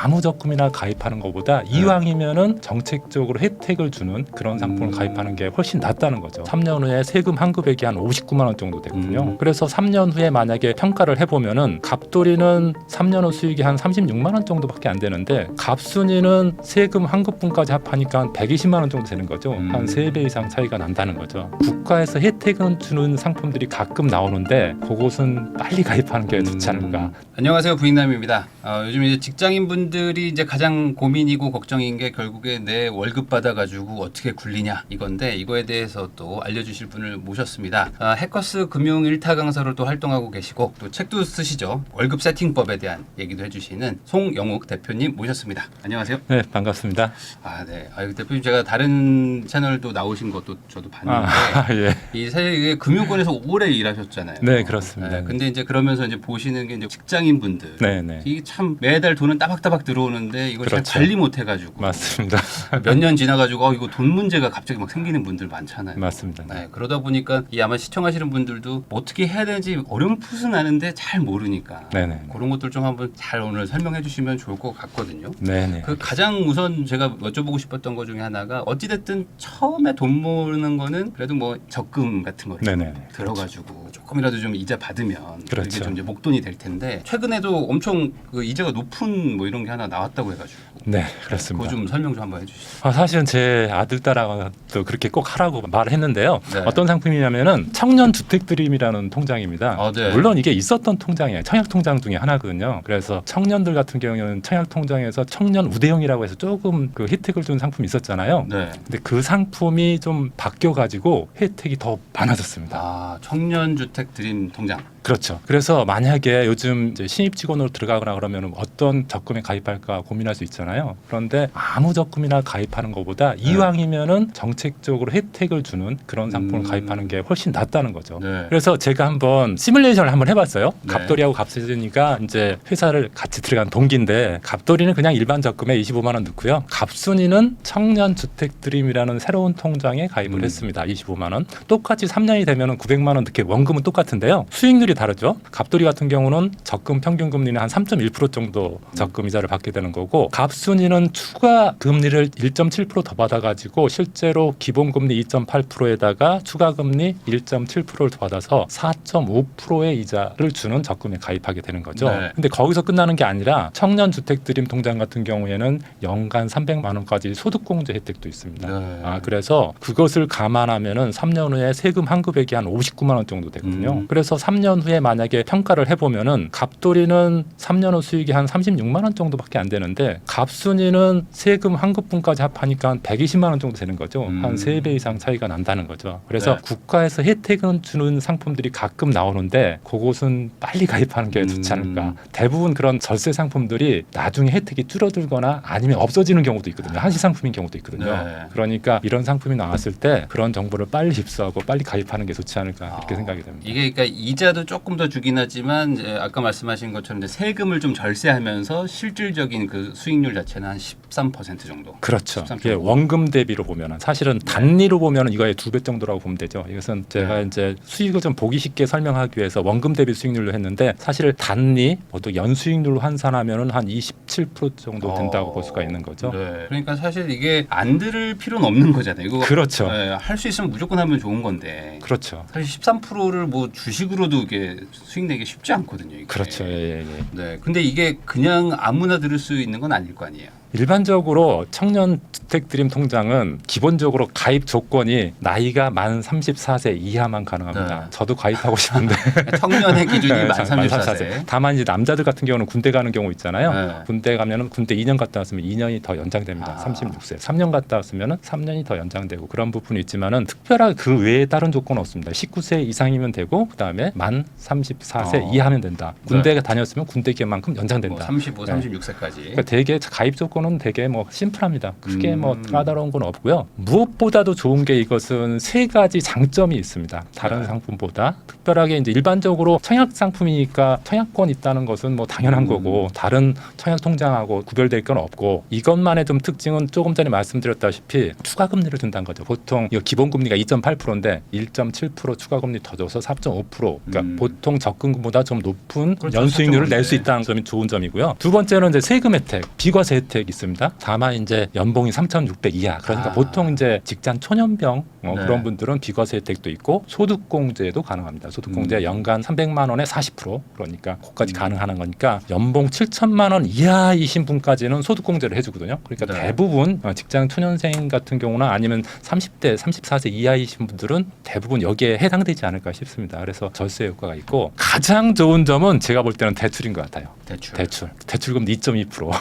아무 적금이나 가입하는 것보다 이왕이면은 정책적으로 혜택을 주는 그런 상품을 가입하는 게 훨씬 낫다는 거죠. 3년 후에 세금 환급액이 한 59만 원 정도 되거든요. 그래서 3년 후에 만약에 평가를 해보면은 갑돌이는 3년 후 수익이 한 36만 원 정도밖에 안 되는데 갑순이는 세금 환급분까지 합하니까 한 120만 원 정도 되는 거죠. 한 3배 이상 차이가 난다는 거죠. 국가에서 혜택을 주는 상품들이 가끔 나오는데 그것은 빨리 가입하는 게 좋지 않을까. 안녕하세요, 부익남입니다. 요즘 이제 직장인분들이 이제 가장 고민이고 걱정인 게 결국에 내 월급 받아가지고 어떻게 굴리냐 이건데 이거에 대해서 또 알려주실 분을 모셨습니다. 해커스 금융 1타 강사로 또 활동하고 계시고 또 책도 쓰시죠. 월급 세팅법에 대한 얘기도 해주시는 송영욱 대표님 모셨습니다. 안녕하세요. 네, 반갑습니다. 네. 대표님 제가 다른 채널도 나오신 것도 저도 봤는데 예. 이 사실 이게 금융권에서 오래 일하셨잖아요. 네, 그렇습니다. 근데 이제 그러면서 이제 보시는 게 이제 직장인분들 네. 이게 참 매달 돈은 따박따박 들어오는데 이걸 그렇죠. 잘 관리 못 해가지고 맞습니다. 몇 년 지나가지고 이거 돈 문제가 갑자기 막 생기는 분들 많잖아요. 맞습니다. 네, 그러다 보니까 이 아마 시청하시는 분들도 뭐 어떻게 해야 되는지 어렴풋은 아는데 잘 모르니까 네네. 그런 것들 좀 한번 잘 오늘 설명해 주시면 좋을 것 같거든요. 네네. 그 가장 우선 제가 여쭤보고 싶었던 것 중에 하나가 어찌됐든 처음에 돈 모으는 거는 그래도 뭐 적금 같은 거를 네네. 들어가지고 조금이라도 좀 이자 받으면 그렇죠. 이게 좀 이제 목돈이 될 텐데 최근에도 엄청 그 이자가 높은 뭐 이런 게 하나 나왔다고 해가지고 네, 그렇습니다. 그거 좀 설명 좀 한번 해주시죠. 사실은 제 아들 딸아도 그렇게 꼭 하라고 말을 했는데요. 네. 어떤 상품이냐면은 청년 주택 드림이라는 통장입니다. 네. 물론 이게 있었던 통장이에요. 청약 통장 중에 하나거든요. 그래서 청년들 같은 경우는 청약 통장에서 청년 우대형이라고 해서 조금 그 혜택을 준 상품이 있었잖아요. 네. 근데 그 상품이 좀 바뀌어 가지고 혜택이 더 많아졌습니다. 청년주택 드림 통장. 그렇죠. 그래서 만약에 요즘 이제 신입 직원으로 들어가거나 그러면 어떤 적금에 가입할까 고민할 수 있잖아요. 그런데 아무 적금이나 가입하는 것보다 이왕이면은 정책적으로 혜택을 주는 그런 상품을 가입하는 게 훨씬 낫다는 거죠. 네. 그래서 제가 한번 시뮬레이션을 한번 해봤어요. 네. 갑돌이하고 갑순이가 이제 회사를 같이 들어간 동기인데 갑돌이는 그냥 일반 적금에 25만 원 넣고요. 갑순이는 청년 주택 드림이라는 새로운 통장에 가입을 했습니다. 25만 원. 똑같이 3년이 되면은 900만 원 넣게 원금은 똑같은데요. 수익률이 다르죠. 갑돌이 같은 경우는 적금 평균 금리는 한 3.1% 정도 적금 이자를 받게 되는 거고 갑순이는 추가 금리를 1.7% 더 받아가지고 실제로 기본 금리 2.8%에다가 추가 금리 1.7%를 더 받아서 4.5%의 이자를 주는 적금에 가입하게 되는 거죠. 네. 근데 거기서 끝나는 게 아니라 청년 주택 드림 통장 같은 경우에는 연간 300만 원까지 소득공제 혜택도 있습니다. 네. 그래서 그것을 감안하면은 3년 후에 세금 환급액이 한 59만 원 정도 되거든요. 그래서 3년 후에 만약에 평가를 해보면은 갑돌이는 3년 후 수익이 한 36만 원 정도밖에 안 되는데 갑순이는 세금 환급분까지 합하니까 한 120만 원 정도 되는 거죠. 한 3배 이상 차이가 난다는 거죠. 그래서 네. 국가에서 혜택을 주는 상품들이 가끔 나오는데 그것은 빨리 가입하는 게 좋지 않을까. 대부분 그런 절세 상품들이 나중에 혜택이 줄어들거나 아니면 없어지는 경우도 있거든요. 한시 상품인 경우도 있거든요. 네. 그러니까 이런 상품이 나왔을 때 그런 정보를 빨리 입수하고 빨리 가입하는 게 좋지 않을까 그렇게 생각이 됩니다. 이게 그러니까 이자도 조금 더 주긴 하지만 이제 아까 말씀하신 것처럼 이제 세금을 좀 절세하면서 실질적인 그 수익률 자체는 한 13% 정도. 그렇죠. 13.5. 이게 원금 대비로 보면은 사실은 단리로 보면은 이거의 2배 정도라고 보면 되죠. 이것은 제가 이제 수익을 좀 보기 쉽게 설명하기 위해서 원금 대비 수익률로 했는데 사실 단리 모두 연수익률로 환산하면은 한 27% 정도 된다고 볼 수가 있는 거죠. 네. 그러니까 사실 이게 안 들을 필요는 없는 거잖아요. 이거 그렇죠. 할 수 있으면 무조건 하면 좋은 건데. 그렇죠. 사실 13%를 뭐 주식으로도 이게 수익 내기 쉽지 않거든요. 이게. 그렇죠. 예. 네. 근데 이게 그냥 아무나 들을 수 있는 건 아닐 거 아니에요. 일반적으로 청년 주택 드림 통장은 기본적으로 가입 조건이 나이가 만 34세 이하만 가능합니다. 네. 저도 가입하고 싶은데 청년의 기준이 네, 만 34세. 다만 이제 남자들 같은 경우는 군대 가는 경우 있잖아요. 네. 군대 가면은 군대 2년 갔다 왔으면 2년이 더 연장됩니다. 36세. 3년 갔다 왔으면은 3년이 더 연장되고 그런 부분이 있지만은 특별하게 그 외에 다른 조건은 없습니다. 19세 이상이면 되고 그다음에 만 34세 이하면 된다. 군대 다녔으면 군대 기간만큼 연장된다. 뭐 35, 네. 36세까지. 그러니까 대개 가입 조건은 요거는 되게 뭐 심플합니다. 크게 뭐 까다로운 건 없고요. 무엇보다도 좋은 게 이것은 세 가지 장점이 있습니다. 다른 네. 상품보다 특별하게 이제 일반적으로 청약 상품이니까 청약권 있다는 것은 뭐 당연한 거고 다른 청약 통장하고 구별될 건 없고 이것만의 좀 특징은 조금 전에 말씀드렸다시피 추가 금리를 준다는 거죠. 보통 이거 기본 금리가 2.8%인데 1.7% 추가 금리 더 줘서 4.5%. 그러니까 보통 적금보다 좀 높은 그렇죠. 연수익률을 낼 수 4.5%. 있다는 점이 좋은 점이고요. 두 번째는 이제 세금 혜택, 비과세 혜택이 있습니다. 다만 이제 연봉이 3,600 이하. 그러니까 보통 이제 직장 초년병 네. 그런 분들은 비과세 혜택도 있고 소득공제도 가능합니다. 소득공제 연간 300만 원에 40% 그러니까 그것까지 가능한 거니까 연봉 7천만 원 이하이신 분까지는 소득공제를 해주거든요. 그러니까 네. 대부분 직장 초년생 같은 경우나 아니면 30대, 34세 이하이신 분들은 대부분 여기에 해당되지 않을까 싶습니다. 그래서 절세 효과가 있고 가장 좋은 점은 제가 볼 때는 대출인 것 같아요. 대출금 2.2%.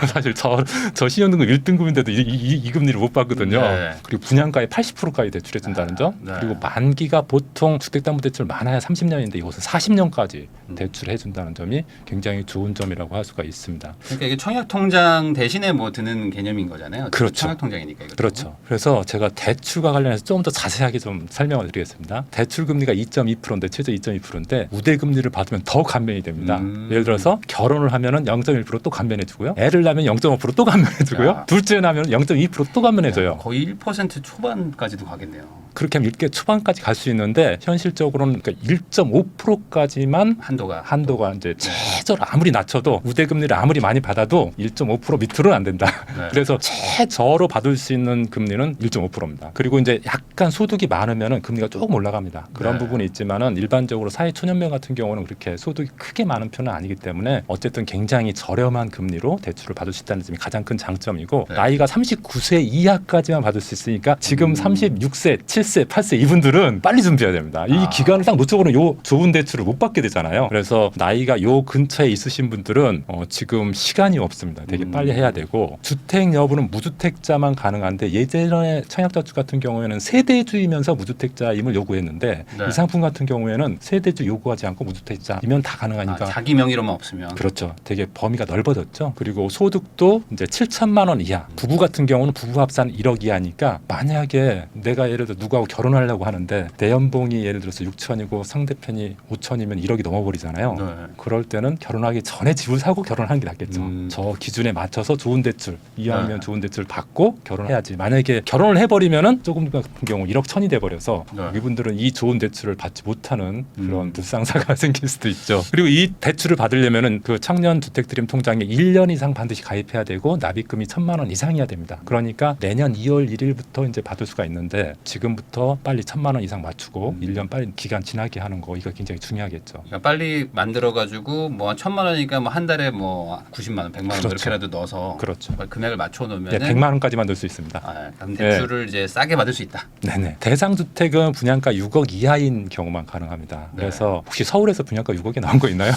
사실 저 신용등급 1등급인데도 이 금리를 못 받거든요. 네. 그리고 분양가의 80%까지 대출해 준다는 점. 네. 그리고 만기가 보통 주택담보대출 많아야 30년인데 이곳은 40년까지 대출해 준다는 점이 굉장히 좋은 점이라고 할 수가 있습니다. 그러니까 이게 청약 통장 대신에 뭐 드는 개념인 거잖아요. 그렇죠. 청약 통장이니까. 이것도. 그렇죠. 그래서 제가 대출과 관련해서 좀 더 자세하게 좀 설명을 드리겠습니다. 대출 금리가 2.2%인데 최저 2.2%인데 우대 금리를 받으면 더 감면이 됩니다. 예를 들어서 결혼을 하면은 0.1%또 감면해 주고요. 애를 낳으면 0.5%또 감면해 주고요. 야. 둘째 낳으면 0.2%또 감면해 줘요. 거의 1% 초반까지도 가겠네요. 그렇게 하면 1개 초반까지 갈 수 있는데 현실적으로는 그러니까 1.5%까지만 한도가 이제 최저로 아무리 낮춰도 우대 금리를 아무리 많이 받아도 1.5% 밑으로는 안 된다. 네. 그래서 최저로 받을 수 있는 금리는 1.5%입니다. 그리고 이제 약간 소득이 많으면은 금리가 조금 올라갑니다. 그런 네. 부분이 있지만은 일반적으로 사회 초년명 같은 경우는 그렇게 소득이 크게 많은 편은 아니기 때문에 어쨌든 굉장히 저렴한 금리로 대출을 받을 수 있다는 점이 가장 큰 장점이고 네. 나이가 39세 이하까지만 받을 수 있으니까 지금 36세, 7세, 8세 이분들은 빨리 준비해야 됩니다. 이 기간을 딱 놓쳐버리면 요 좋은 대출을 못 받게 되잖아요. 그래서 나이가 요 근처에 있으신 분들은 지금 시간이 없습니다. 되게 빨리 해야 되고 주택 여부는 무주택자만 가능한데 예전에 청약저축 같은 경우에는 세대주이면서 무주택자임을 요구했는데 네. 이 상품 같은 경우에는 세대주 요구하지 않고 무주택자이면 다 가능하니까 자기 명의로만 없으면. 그렇죠. 되게 범위가 넓어졌죠. 그리고 소득도 이제 7천만 원 이하. 부부 같은 경우는 부부 합산 1억 이하니까 만약에 내가 예를 들어 누구하고 결혼하려고 하는데 내 연봉이 예를 들어서 6천이고 상대편이 5천이면 1억이 넘어버리잖아요. 네. 그럴 때는 결혼하기 전에 집을 사고 결혼하는 게 낫겠죠. 저 기준에 맞춰서 좋은 대출 이왕이면 네. 좋은 대출 받고 결혼해야지. 만약에 결혼을 해버리면은 조금 같은 경우 1억 천이 돼버려서 네. 이분들은 이 좋은 대출을 받지 못하는 그런 불상사가 생길 수도 있죠. 그리고 이 대출을 받으려면은 그 청년 주택 드림 통장에 1년 이상 반드시 가입해야 되고 납입금이 1,000만 원 이상이어야 됩니다. 그러니까 내년 2월 1일부터 이제 받을 수가 있는데 지금부터 빨리 1,000만 원 이상 맞추고 1년 빨리 기간 지나게 하는 거 이거 굉장히 중요하겠죠. 그러니까 빨리 만들어가지고 뭐 1,000만 원이니까 뭐 한 달에 뭐 90만 원, 100만 원 그렇죠. 이렇게라도 넣어서 그렇죠. 금액을 맞춰 네, 놓으면 100만 원까지만 넣을 수 있습니다. 그럼 대출을 이제 싸게 받을 수 있다. 네네. 대상주택은 분양가 6억 이하인 경우만 가능합니다. 네. 그래서 혹시 서울에서 분양가 6억이 나온 거 있나요?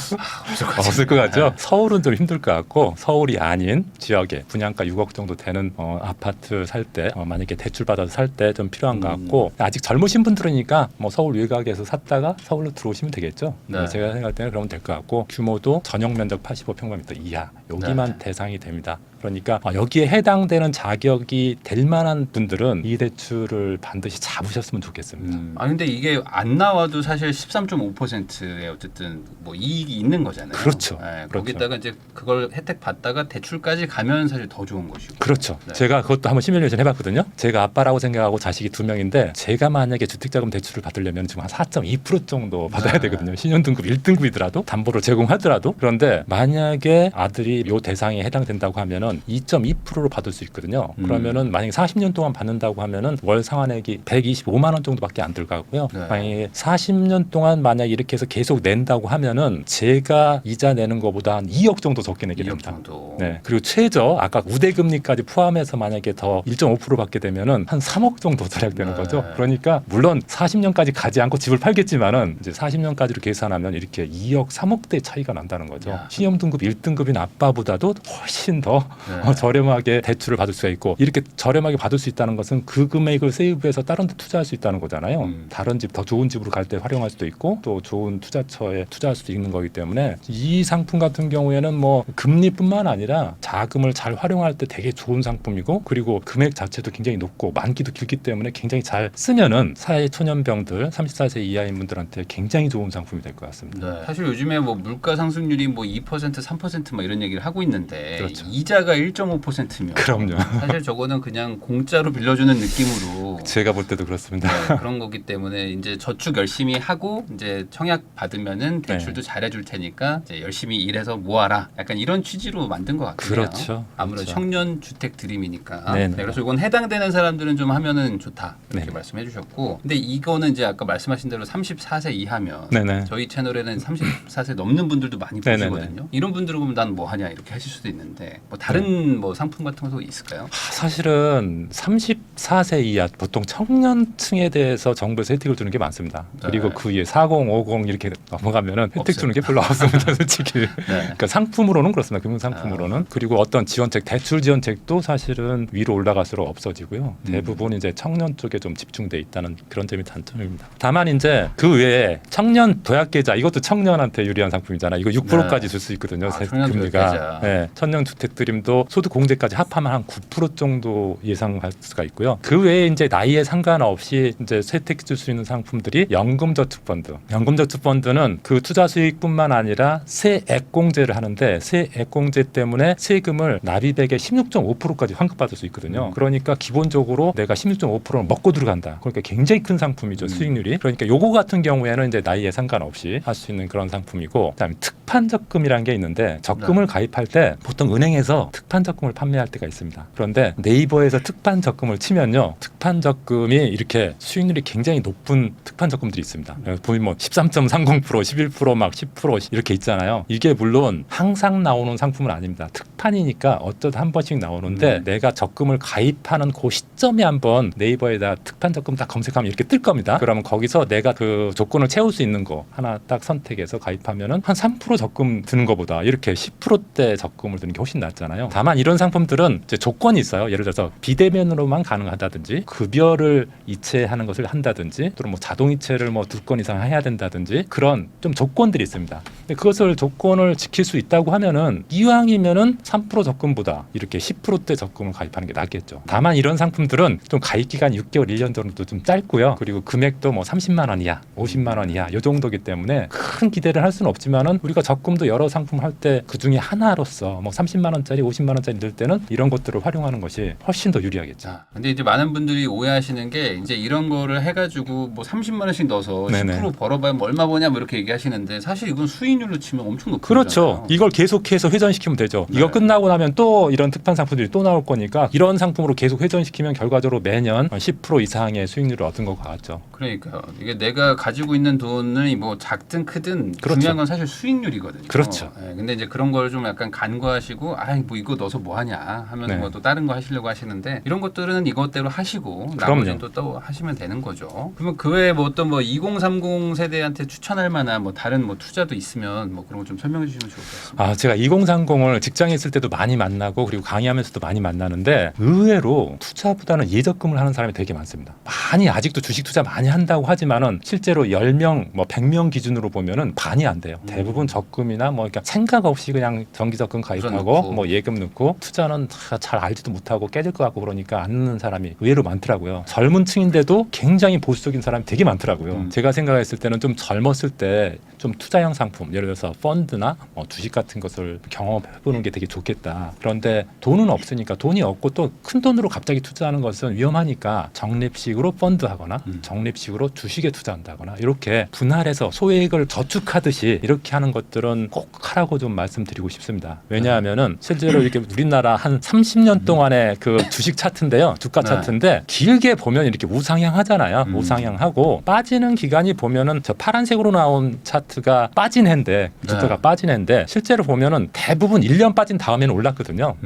없을 것 같죠? 서울은 좀 힘들 것 같고 서울이 아닌 지역에 분양가 6억 정도 되는 아파트 살 때 만약에 대출 받아서 살 때 좀 필요한 것 같고 아직 젊으신 분들이니까 뭐 서울 외곽에서 샀다가 서울로 들어오시면 되겠죠. 네. 제가 생각할 때는 그러면 될 것 같고 규모도 전용 면적 85평방미터 이하 여기만 네. 대상이 됩니다. 그러니까 여기에 해당되는 자격이 될 만한 분들은 이 대출을 반드시 잡으셨으면 좋겠습니다. 근데 이게 안 나와도 사실 13.5%의 어쨌든 뭐 이익이 있는 거잖아요. 그렇죠. 네, 그렇죠. 거기다가 이제 그걸 혜택 받다가 대출까지 가면 사실 더 좋은 것이고. 그렇죠. 네. 제가 그것도 한번 시뮬레이션 해봤거든요. 제가 아빠라고 생각하고 자식이 2명인데 제가 만약에 주택자금 대출을 받으려면 지금 한 4.2% 정도 받아야 되거든요. 신용등급 1등급이더라도 담보를 제공하더라도. 그런데 만약에 아들이 요 대상에 해당된다고 하면은 2.2%로 받을 수 있거든요. 그러면은 만약에 40년 동안 받는다고 하면은 월 상환액이 125만 원 정도밖에 안 들어가고요. 네. 만약에 40년 동안 만약 이렇게 해서 계속 낸다고 하면은 제가 이자 내는 것보다 한 2억 정도 적게 내게 2억 됩니다. 정도. 네. 그리고 최저 아까 우대금리까지 포함해서 만약에 더 1.5% 받게 되면은 한 3억 정도 절약되는 네. 거죠. 거죠. 네. 그러니까 물론 40년까지 가지 않고 집을 팔겠지만은 이제 40년까지로 계산하면 이렇게 2억, 3억대 차이가 난다는 거죠. 야. 신용등급 1등급인 아빠보다도 훨씬 더 네. 저렴하게 대출을 받을 수가 있고 이렇게 저렴하게 받을 수 있다는 것은 그 금액을 세이브해서 다른 데 투자할 수 있다는 거잖아요. 다른 집 더 좋은 집으로 갈 때 활용할 수도 있고 또 좋은 투자처에 투자할 수도 있는 거기 때문에 이 상품 같은 경우에는 뭐 금리뿐만 아니라 자금을 잘 활용할 때 되게 좋은 상품이고 그리고 금액 자체도 굉장히 높고 만기도 길기 때문에 굉장히 잘 쓰면은 사회 초년병들 34세 이하인 분들한테 굉장히 좋은 상품이 될 것 같습니다. 네. 사실 요즘에 뭐 물가 상승률이 뭐 2%, 3% 이런 얘기를 하고 있는데 그렇죠. 이자가 1.5%면 그럼요. 사실 저거는 그냥 공짜로 빌려주는 느낌으로 제가 볼 때도 그렇습니다. 네, 그런 거기 때문에 이제 저축 열심히 하고 이제 청약 받으면은 대출도 잘해줄 테니까 이제 열심히 일해서 모아라. 약간 이런 취지로 만든 것 같아요. 그렇죠. 아무래도 그렇죠. 청년 주택 드림이니까. 네네. 네, 그래서 이건 해당되는 사람들은 좀 하면은 좋다 이렇게 네. 말씀해주셨고, 근데 이거는 이제 아까 말씀하신 대로 34세 이하면 네네. 저희 채널에는 34세 넘는 분들도 많이 네네네. 보시거든요. 이런 분들은 그럼 난 뭐 하냐 이렇게 하실 수도 있는데 뭐 다른 뭐 상품 같은 것도 있을까요? 사실은 34세 이하 보통 청년층에 대해서 정부에서 혜택을 주는 게 많습니다. 그리고 네. 그 위에 40, 50 이렇게 넘어가면은 혜택 없어요. 주는 게 별로 없습니다, 솔직히. 네. 그러니까 상품으로는 그렇습니다. 금융 상품으로는. 그리고 어떤 지원책, 대출 지원책도 사실은 위로 올라갈수록 없어지고요. 대부분 이제 청년 쪽에 좀 집중돼 있다는 그런 점이 단점입니다. 다만 이제 그 외에 청년 도약 계좌 이것도 청년한테 유리한 상품이잖아요. 이거 6%까지 줄 수 있거든요. 세- 청년 도약 계좌. 금리가. 네, 청년 주택 드림도 소득 공제까지 합하면 한 9% 정도 예상할 수가 있고요. 그 외에 이제 나이에 상관없이 이제 혜택 줄 수 있는 상품들이 연금저축펀드. 연금저축펀드는 그 투자 수익뿐만 아니라 세액 공제를 하는데 세액 공제 때문에 세금을 납입액의 16.5%까지 환급받을 수 있거든요. 그러니까 기본적으로 내가 16.5%를 먹고 들어간다. 그러니까 굉장히 큰 상품이죠. 수익률이. 그러니까 요거 같은 경우에는 이제 나이에 상관없이 할 수 있는 그런 상품이고, 그다음에 특판 적금이라는 게 있는데 적금을 가입할 때 보통 은행에서 특판 적금을 판매할 때가 있습니다. 그런데 네이버에서 특판 적금을 치면요, 특판 적금이 이렇게 수익률이 굉장히 높은 특판 적금들이 있습니다. 보면 뭐 13.30%, 11%, 막 10% 이렇게 있잖아요. 이게 물론 항상 나오는 상품은 아닙니다. 특판이니까 어쩌다 한 번씩 나오는데 내가 적금을 가입하는 그 시점에 한번 네이버에다 특판 적금 딱 검색하면 이렇게 뜰 겁니다. 그러면 거기서 내가 그 조건을 채울 수 있는 거 하나 딱 선택해서 가입하면은 한 3% 적금 드는 것보다 이렇게 10%대 적금을 드는 게 훨씬 낫잖아요. 다만 이런 상품들은 이제 조건이 있어요. 예를 들어서 비대면으로만 가능하다든지 급여를 이체하는 것을 한다든지 또는 뭐 자동이체를 뭐 2건 이상 해야 된다든지 그런 좀 조건들이 있습니다. 근데 그것을 조건을 지킬 수 있다고 하면은 이왕이면은 3% 적금보다 이렇게 10%대 적금을 가입하는 게 낫겠죠. 다만 이런 상품들은 좀 가입 기간 6개월, 1년 정도 좀 짧고요. 그리고 금액도 뭐 30만 원 이하, 50만 원 이하 이 정도기 때문에 큰 기대를 할 수는 없지만은 우리가 적금도 여러 상품 할 때 그 중에 하나로서 뭐 30만 원짜리, 50만 원짜리 넣을 때는 이런 것들을 활용하는 것이 훨씬 더 유리하겠죠. 자, 근데 이제 많은 분들이 오해하시는 게 이제 이런 거를 해가지고 뭐 30만 원씩 넣어서 네네. 10% 벌어봐야 뭐 얼마 버냐 뭐 이렇게 얘기하시는데 사실 이건 수익률로 치면 엄청 높은 그렇죠. 거잖아요. 이걸 계속해서 회전시키면 되죠. 네. 이거 끝나고 나면 또 이런 특판 상품들이 또 나올 거니까 이런 상품으로 계속 회전시키면 결과적으로 매년 10% 이상의 수익률을 얻은 것 같죠. 그러니까요. 이게 내가 가지고 있는 돈을 뭐 작든 크든 그렇죠. 중요한 건 사실 수익률이거든요. 그렇죠. 네, 근데 이제 그런 걸 좀 약간 간과하시고 뭐 이거 넣어서 뭐 하냐 하면 네. 뭐 또 다른 거 하시려고 하시는데 이런 것들은 이것대로 하시고 그럼요. 나머지는 또 하시면 되는 거죠. 그러면 그 외에 뭐 어떤 뭐 2030 세대한테 추천할 만한 뭐 다른 뭐 투자도 있으면 뭐 그런 거 좀 설명해 주시면 좋을 것 같습니다. 제가 2030을 직장에 있을 때도 많이 만나고 그리고 강의하면서도 많이 만나는데 의외로 투자보다는 예적금을 하는 사람이 되게 많습니다. 많이 아직도 주식 투자 많이 한다고 하지만은 실제로 10명, 뭐 100명 기준으로 보면은 반이 안 돼요. 대부분 적금이나 뭐 그러니까 생각 없이 그냥 정기적금 가입하고 넣고. 뭐 예금 넣고 투자는 다 잘 알지도 못하고 깨질 것 같고 그러니까 안 넣는 사람이 의외로 많더라고요. 젊은 층인데도 굉장히 보수적인 사람이 되게 많더라고요. 제가 생각했을 때는 좀 젊었을 때 좀 투자형 상품, 예를 들어서 펀드나 뭐 주식 같은 것을 경험해보는 게 되게 좋겠다. 그런데 돈은 없으니까 돈이 없고 또 큰 돈으로 갑자기 투자하는 것은 위험하니까 적립식으로 펀드하거나 적립식으로 주식에 투자한다거나 이렇게 분할해서 소액을 저축하듯이 이렇게 하는 것들은 꼭 하라고 좀 말씀드리고 싶습니다. 왜냐하면은 실제로 이렇게 우리나라 한 30년 동안의 그 주식 차트인데요. 주가 네. 차트인데 길게 보면 이렇게 우상향 하잖아요. 우상향하고 빠지는 기간이 보면은 저 파란색으로 나온 차트가 빠진 해인데 주가가 빠진 해인데 실제로 보면은 대부분 1년 빠진 다음에는 올랐거든요.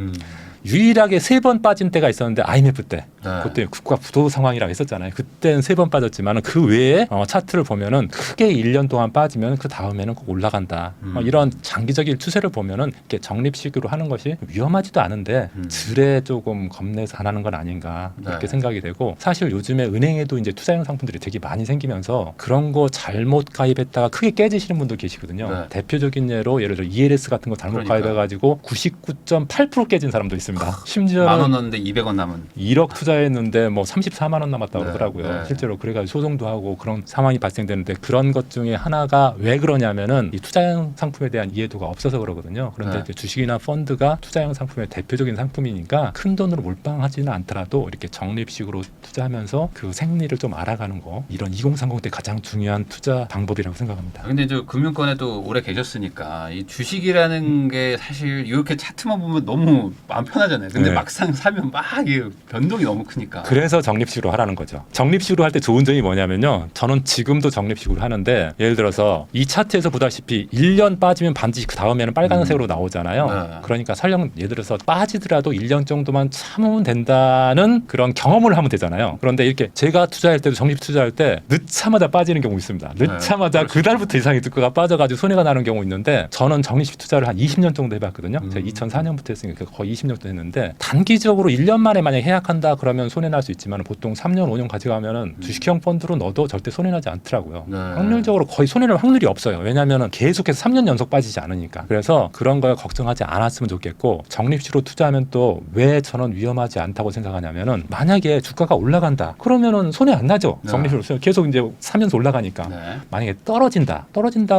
유일하게 3번 빠진 때가 있었는데 IMF 때 네. 그때 국가 부도 상황이라고 했었잖아요. 그때는 3번 빠졌지만 그 외에 차트를 보면은 크게 1년 동안 빠지면 그 다음에는 꼭 올라간다. 이런 장기적인 추세를 보면은 이렇게 적립식으로 하는 것이 위험하지도 않은데 질에 조금 겁내서 안 하는 건 아닌가 그렇게 네. 생각이 되고, 사실 요즘에 은행에도 이제 투자형 상품들이 되게 많이 생기면서 그런 거 잘못 가입했다가 크게 깨지시는 분도 계시거든요. 네. 대표적인 예로 예를 들어 ELS 같은 거 잘못 그러니까요. 가입해가지고 99.8% 깨진 사람도 있습니다. 심지어는 10,000원 넣었는데 200원 남은. 1억 투자했는데 뭐 34만 원 남았다고 네, 그러더라고요. 네. 실제로 그래가지고 소송도 하고 그런 상황이 발생되는데, 그런 것 중에 하나가 왜 그러냐면은 이 투자형 상품에 대한 이해도가 없어서 그러거든요. 그런데 네. 이제 주식이나 펀드가 투자형 상품의 대표적인 상품이니까 큰 돈으로 몰빵하지는 않더라도 이렇게 적립식으로 투자하면서 그 생리를 좀 알아가는 거, 이런 2030 때 가장 중요한 투자 방법이라고 생각합니다. 근데 저 금융권에 또 오래 계셨으니까 이 주식이라는 게 사실 이렇게 차트만 보면 너무 마음 편하잖아요. 근데 네. 막상 사면 막 이게 변동이 너무 크니까. 그래서 적립식으로 하라는 거죠. 적립식으로 할 때 좋은 점이 뭐냐면요. 저는 지금도 적립식으로 하는데, 예를 들어서 이 차트에서 보다시피 1년 빠지면 반드시 그 다음에는 빨간색으로 나오잖아요. 네. 그러니까 설령 예를 들어서 빠지더라도 1년 정도만 참으면 된다는 그런 경험을 하면 되잖아요. 그런데 이렇게 제가 투자할 때도 적립 투자할 때 늦자마자 빠지는 경우 있습니다. 늦자마자 그럴 수 그달부터 이상이 주가가 빠져가지고 손해가 나는 경우 있는데, 저는 적립식 투자를 한 20년 정도 해봤거든요. 제가 2004년부터 했으니까 거의 20년 정도 했는데, 단기적으로 1년 만에 만약에 해약한다 그러면 손해 날 수 있지만 보통 3년 5년 가져가면은 주식형 펀드로 넣어도 절대 손해 나지 않더라고요. 네. 확률적으로 거의 손해 날 확률이 없어요. 왜냐하면 계속해서 3년 연속 빠지지 않으니까. 그래서 그런 걸 걱정하지 않았으면 좋겠고, 적립식으로 투자하면 또 왜 저는 위험하지 않다고 생각하냐면은, 만약에 주가가 올라간다 그러면은 손해 안 나죠. 네. 적립식으로 투자 계속 이제 3년씩 올라가니까. 네. 만약에 떨어진다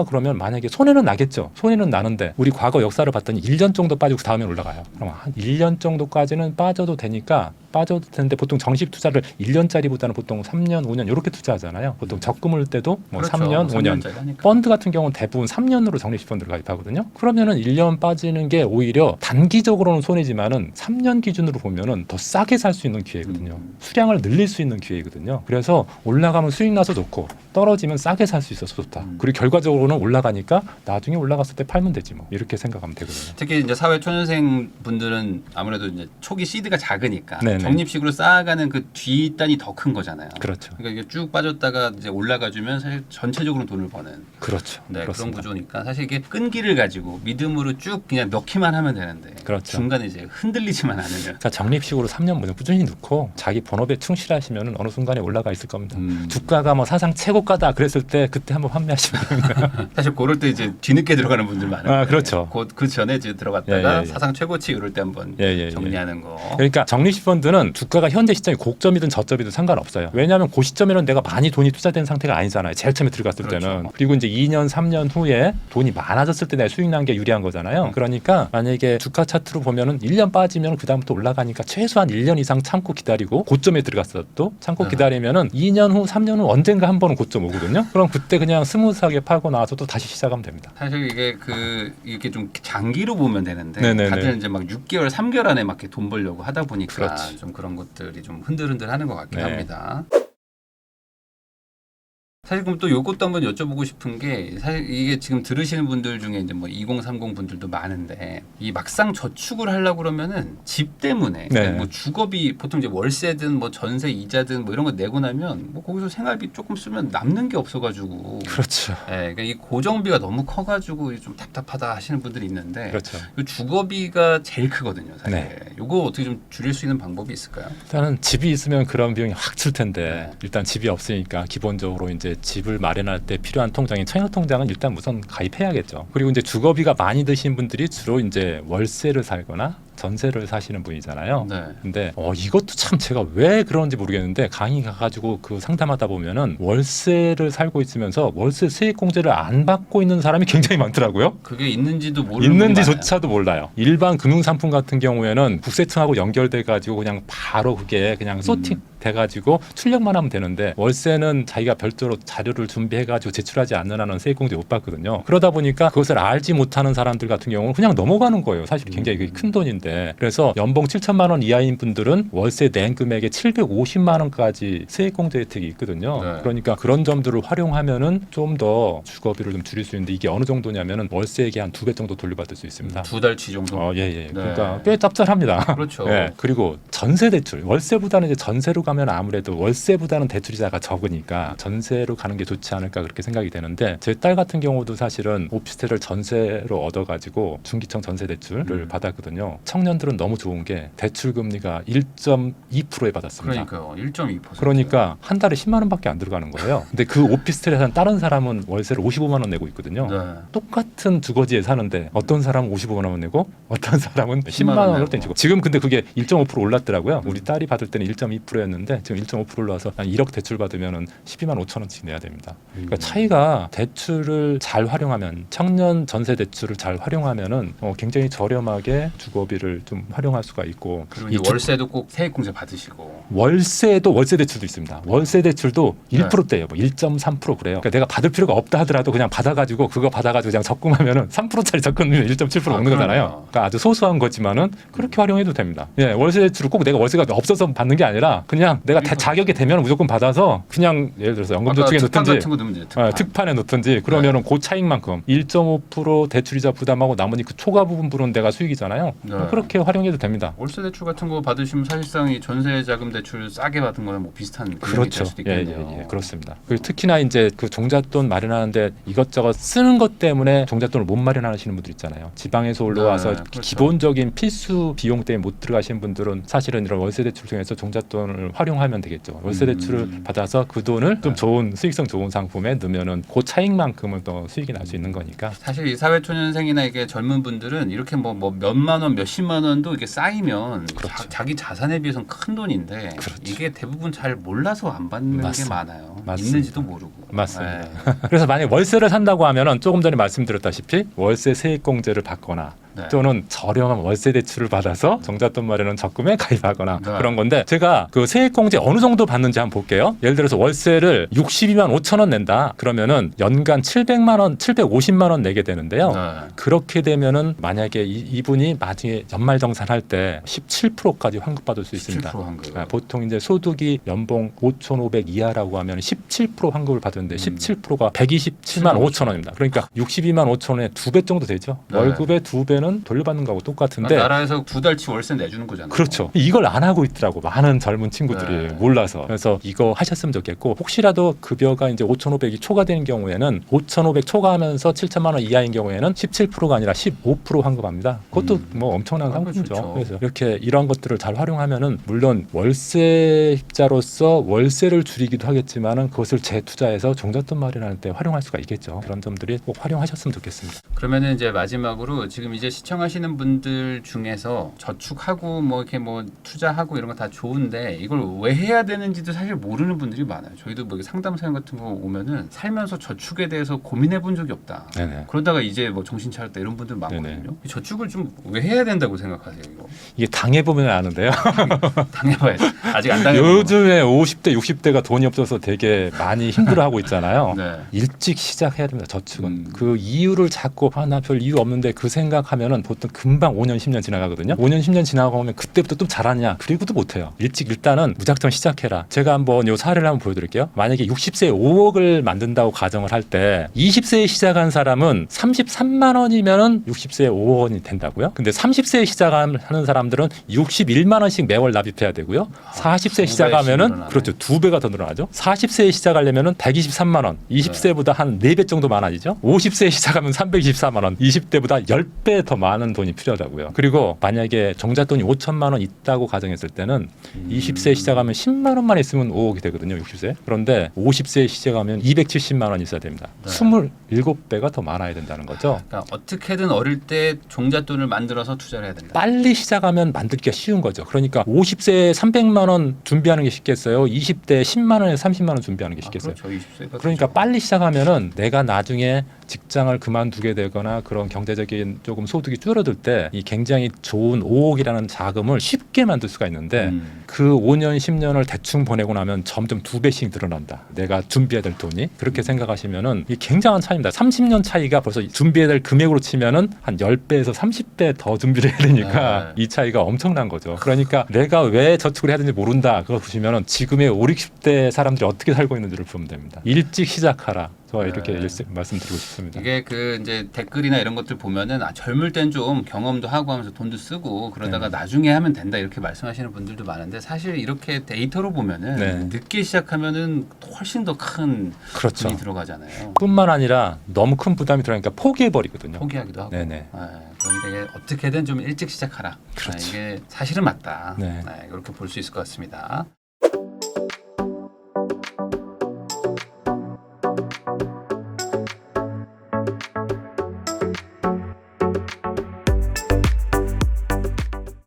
그러면 만약에 손해는 나겠죠. 손해는 나는데 우리 과거 역사를 봤더니 1년 정도 빠지고 그 다음에 올라가요. 그럼 한 1년 정도까지는 빠져도 되니까, 빠져도 되는데 보통 정식 투자를 1년짜리보다는 보통 3년, 5년 이렇게 투자하잖아요. 보통 적금을 때도 뭐 그렇죠. 3년, 5년. 3년짜리 하니까. 펀드 같은 경우는 대부분 3년으로 적립식 펀드를 가입하거든요. 그러면은 1년 빠지는 게 오히려 단기적으로는 손해지만은 3년 기준으로 보면은 더 싸게 살 수 있는 기회거든요. 수량을 늘릴 수 있는 기회거든요. 그래서 올라가면 수익 나서 좋고, 떨어지면 싸게 살 수 있어서 좋다. 그리고 결과적으로는 올라가니까 나중에 올라갔을 때 팔면 되지 뭐. 이렇게 생각하면 되거든요. 특히 이제 사회 초년생 분들은 아무래도 이제 초기 시드가 작으니까 네네. 적립식으로 쌓아가는 그 뒷단이 더 큰 거잖아요. 그렇죠. 그러니까 이게 쭉 빠졌다가 이제 올라가주면 사실 전체적으로 돈을 버는 그렇죠. 네, 그런 그렇습니다. 구조니까 사실 이게 끈기를 가지고 믿음으로 쭉 그냥 넣기만 하면 되는데 그렇죠. 중간에 이제 흔들리지만 않으면 그러니까 적립식으로 3년 무정 꾸준히 넣고 자기 본업에 충실하시면 어느 순간에 올라가 있을 겁니다. 주가가 뭐 사상 최고가다 그랬을 때 그때 한번 판매하시면 됩니다. 사실 그럴 때 이제 뒤늦게 들어가는 분들 많아요. 아, 그렇죠. 그 전에 이제 들어갔다가 예. 사상 최고치 이럴 때 한번 정리하는 거. 그러니까 적립식 펀드는 주가가 현재 시점이 고점이든 저점이든 상관없어요. 왜냐하면 그 시점에는 내가 많이 돈이 투자된 상태가 아니잖아요. 제일 처음에 들어갔을 그렇죠. 때는. 그리고 이제 2년, 3년 후에 돈이 많아졌을 때 내가 수익 난 게 유리한 거잖아요. 그러니까 만약에 주가 차트로 보면은 1년 빠지면 그다음부터 올라가니까 최소한 1년 이상 참고 기다리고, 고점에 들어갔어도 참고 기다리면은 2년 후, 3년 후 언젠가 한 번은 고점 오거든요. 그럼 그때 그냥 스무스하게 팔고 나와서 또 다시 시작하면 됩니다. 사실 이게 이렇게 좀 장기로 보면 되는데 네네네. 다들 이제 막 6개월, 3개월 안에 막 이렇게 돈 벌려고 하다 보니까 그렇지. 좀 그런 것들이 좀 흔들흔들하는 것 같긴 네. 합니다. 사실 그럼 또 요것도 한번 여쭤보고 싶은 게, 사실 이게 지금 들으시는 분들 중에 이제 뭐 2030 분들도 많은데, 이 막상 저축을 하려고 그러면은 집 때문에 그러니까 뭐 주거비 보통 이제 월세든 뭐 전세 이자든 뭐 이런 거 내고 나면 뭐 거기서 생활비 조금 쓰면 남는 게 없어가지고. 그렇죠. 예, 그러니까 이 고정비가 너무 커가지고 좀 답답하다 하시는 분들이 있는데, 그렇죠. 이 주거비가 제일 크거든요, 사실. 네. 요거 어떻게 좀 줄일 수 있는 방법이 있을까요? 일단은 집이 있으면 그런 비용이 확 들 텐데, 네. 일단 집이 없으니까 기본적으로 이제 집을 마련할 때 필요한 통장인 청약통장은 일단 우선 가입해야겠죠. 그리고 이제 주거비가 많이 드신 분들이 주로 이제 월세를 살거나 전세를 사시는 분이잖아요. 네. 근데 이것도 참 제가 왜 그런지 모르겠는데, 강의 가가지고 그 상담하다 보면은 월세를 살고 있으면서 월세 세액공제를 안 받고 있는 사람이 굉장히 많더라고요. 그게 있는지도 모르는 분이 많아요. 있는지조차도 몰라요. 일반 금융상품 같은 경우에는 국세청하고 연결돼 가지고 그냥 바로 그게 그냥 소팅 돼가지고 출력만 하면 되는데, 월세는 자기가 별도로 자료를 준비해가지고 제출하지 않는 한은 세액공제 못 받거든요. 그러다 보니까 그것을 알지 못하는 사람들 같은 경우는 그냥 넘어가는 거예요. 사실 굉장히 그게 큰 돈인데. 그래서 연봉 7천만 원 이하인 분들은 월세 낸 금액의 750만 원까지 세액공제 혜택이 있거든요. 네. 그러니까 그런 점들을 활용하면은 좀 더 주거비를 좀 줄일 수 있는데, 이게 어느 정도냐면은 월세액이 한 2배 정도 돌려받을 수 있습니다. 2달치 정도. 예. 네. 그러니까 꽤 짭짤합니다. 그렇죠. 예. 그리고 전세 대출, 월세보다는 이제 전세로 가면 아무래도 월세보다는 대출이자가 적으니까 전세로 가는 게 좋지 않을까 그렇게 생각이 되는데 제 딸 같은 경우도 사실은 오피스텔을 전세로 얻어가지고 중기청 전세 대출을 받았거든요. 청년들은 너무 좋은 게 대출 금리가 1.2%에 받았습니다. 그러니까요. 1.2%. 그러니까 한 달에 10만 원밖에 안 들어가는 거예요. 근데 그 오피스텔에 사는 다른 사람은 월세를 55만 원 내고 있거든요. 네. 똑같은 주거지에 사는데 어떤 사람은 55만 원 내고 어떤 사람은 10만 10만 원을 내고. 떼주고 지금 근데 그게 1.5% 올랐더라고요. 우리 딸이 받을 때는 1.2%였는데 지금 1.5% 올라서 한 1억 대출 받으면은 12만 5천 원씩 내야 됩니다. 그러니까 차이가 대출을 잘 활용하면 청년 전세 대출을 잘 활용하면은 굉장히 저렴하게 주거비를 좀 활용할 수가 있고 그리고 이 이제 월세도 꼭 세액공제 받으시고. 월세도 월세 대출도 있습니다. 월세 대출도 1%대예요. 뭐 1.3% 그래요. 그러니까 내가 받을 필요가 없다 하더라도 그냥 받아가지고 그거 받아가지고 그냥 적금하면은 3%짜리 적금이면 1.7% 먹는 거잖아요. 그러네요. 그러니까 아주 소소한 거지만은 그렇게 활용해도 됩니다. 예, 월세 대출을 꼭 내가 월세가 없어서 받는 게 아니라 그냥 내가 자격이 되면 무조건 받아서 그냥 예를 들어서 연금저축에 특판 넣든지 같은 거 넣으면 돼요. 특판. 특판에 넣든지 그러면은 그 차익만큼 1.5% 대출이자 부담하고 나머지 그 초과 부분은 내가 수익이잖아요. 네. 그렇게 활용해도 됩니다. 월세 대출 같은 거 받으시면 사실상 이 전세 자금 대출 싸게 받은 거랑 뭐 비슷한 개념이 그렇죠. 될 수도 있겠네요. 예, 그렇습니다. 그리고 특히나 이제 그 종잣돈 마련하는데 이것저것 쓰는 것 때문에 종잣돈을 못 마련하시는 분들 있잖아요. 지방에서 올라와서 네, 그렇죠. 기본적인 필수 비용 때문에 못 들어가시는 분들은 사실은 이런 월세 대출 통해서 종잣돈을 활용하면 되겠죠. 월세 대출을 받아서 그 돈을 좀 좋은 수익성 좋은 상품에 넣으면은 그 차익만큼은 또 수익이 날 수 있는 거니까. 사실 이 사회초년생이나 이게 젊은 분들은 이렇게 뭐 몇만 원, 몇십만 원도 이게 쌓이면 그렇죠. 자기 자산에 비해서는 큰 돈인데 그렇죠. 이게 대부분 잘 몰라서 안 받는 맞습니다. 게 많아요. 맞습니다. 있는지도 모르고. 맞습니다. 네. 그래서 만약 월세를 산다고 하면은 조금 전에 말씀드렸다시피 월세 세액공제를 받거나 네. 또는 저렴한 월세 대출을 받아서 종잣돈 마련은 적금에 가입하거나 네. 그런 건데 제가 그 세액공제 어느 정도 받는지 한번 볼게요. 예를 들어서 월세를 62만 5천 원 낸다. 그러면은 연간 700만 원, 750만 원 내게 되는데요. 네. 그렇게 되면은 만약에 이분이 나중에 연말정산할 때 17%까지 환급받을 수 있습니다. 17% 환급. 보통 이제 소득이 연봉 5,500 이하라고 하면 17% 환급을 받는데 17%가 127만 5천 원입니다. 그러니까 62만 5천 원의 2배 정도 되죠. 네. 월급의 2배는 돌려받는 거하고 똑같은데 나라에서 2달치 월세 내주는 거잖아요. 그렇죠. 이걸 안 하고 있더라고. 많은 젊은 친구들이 네. 몰라서. 그래서 이거 하셨으면 좋겠고 혹시라도 급여가 이제 5,500이 초과되는 경우에는 5,500 초과하면서 7천만 원 이하인 경우에는 17%가 아니라 15% 환급합니다. 그것도 뭐 엄청난 환급 상품이죠. 좋죠. 그래서 이렇게 이런 것들을 잘 활용하면은 물론 월세자로서 월세를 줄이기도 하겠지만은 그것을 재투자해서 종잣돈 마련할 때 활용할 수가 있겠죠. 그런 점들이 꼭 활용하셨으면 좋겠습니다. 그러면은 이제 마지막으로 지금 이제 시청하시는 분들 중에서 저축하고 뭐 이렇게 뭐 투자하고 이런 거 다 좋은데 이걸 왜 해야 되는지도 사실 모르는 분들이 많아요. 저희도 뭐 상담 사연 같은 거 오면은 살면서 저축에 대해서 고민해 본 적이 없다. 네네. 그러다가 이제 뭐 정신 차렸다 이런 분들 많거든요. 네네. 이 저축을 좀 왜 해야 된다고 생각하세요? 이거 이게 당해보면 아는데요. 당해봐야지. 아직 안 당해본 요즘에 50대, 60대가 돈이 없어서 되게 많이 힘들어하고 있잖아요. 네. 일찍 시작해야 됩니다. 저축은. 그 이유를 찾고 나 별 이유 없는데 그 생각하면은 보통 금방 5년, 10년 지나가거든요. 5년, 10년 지나고 오면 그때부터 좀 잘하냐? 그리고도 못해요. 일찍 일단은 무작정 시작해라. 제가 한번 요 사례를 한번 보여드릴게요. 만약에 60세에 5억을 만든다고 가정을 할 때 20세에 시작한 사람은 33만 원이면은 60세에 5억 원이 된다고요. 근데 30세에 시작하는 사람들은 61만 원씩 매월 납입해야 되고요. 40세 두 시작하면은 배씩 그렇죠. 2배가 더 늘어나죠. 40세에 시작하려면은 123만 원. 20세보다 한 4배 정도 많아지죠. 50세에 시작하면 324만 원. 20대보다 10배 더 많은 돈이 필요하다고요. 그리고 만약에 종잣돈이 5천만 원 있다고 가정했을 때는 20세에 시작하면 10만 원만 있으면 5억이 되거든요. 60세. 그런데 50세에 시작하면 270만 원 있어야 됩니다. 네. 27배가 더 많아야 된다는 거죠. 그러니까 어떻게든 어릴 때 종잣돈을 만들어서 투자를 해야 된다. 빨리 시작하면 만들기가 쉬운 거죠. 그러니까 50세에 300만 원 준비하는 게 쉽겠어요. 20대에 10만 원에서 30만 원 준비하는 게 쉽겠어요. 그렇죠. 20세가 그러니까 빨리 시작하면은 내가 나중에 직장을 그만두게 되거나 그런 경제적인 조금 소득이 줄어들 때 이 굉장히 좋은 5억이라는 자금을 쉽게 만들 수가 있는데 그 5년 10년을 대충 보내고 나면 점점 2배씩 늘어난다. 내가 준비해야 될 돈이 그렇게 생각하시면은 이 굉장한 차이입니다. 30년 차이가 벌써 준비해야 될 금액으로 치면은 한 10배에서 30배 더 준비를 해야 되니까 이 차이가 엄청난 거죠. 그러니까 내가 왜 저축을 해야 되는지 모른다. 그거 보시면은 지금의 5, 60대 사람들이 어떻게 살고 있는지를 보면 됩니다. 일찍 시작하라. 저 이렇게 네. 말씀드리고 싶습니다. 이게 그 이제 댓글이나 이런 것들 보면은 젊을 땐 좀 경험도 하고 하면서 돈도 쓰고 그러다가 나중에 하면 된다 이렇게 말씀하시는 분들도 많은데 사실 이렇게 데이터로 보면은 늦게 시작하면은 훨씬 더 큰 그렇죠. 돈이 들어가잖아요. 뿐만 아니라 너무 큰 부담이 들어가니까 포기해 버리거든요. 포기하기도 하고. 네네. 그러니까 이게 어떻게든 좀 일찍 시작하라. 그렇죠. 이게 사실은 맞다. 네. 이렇게 볼 수 있을 것 같습니다.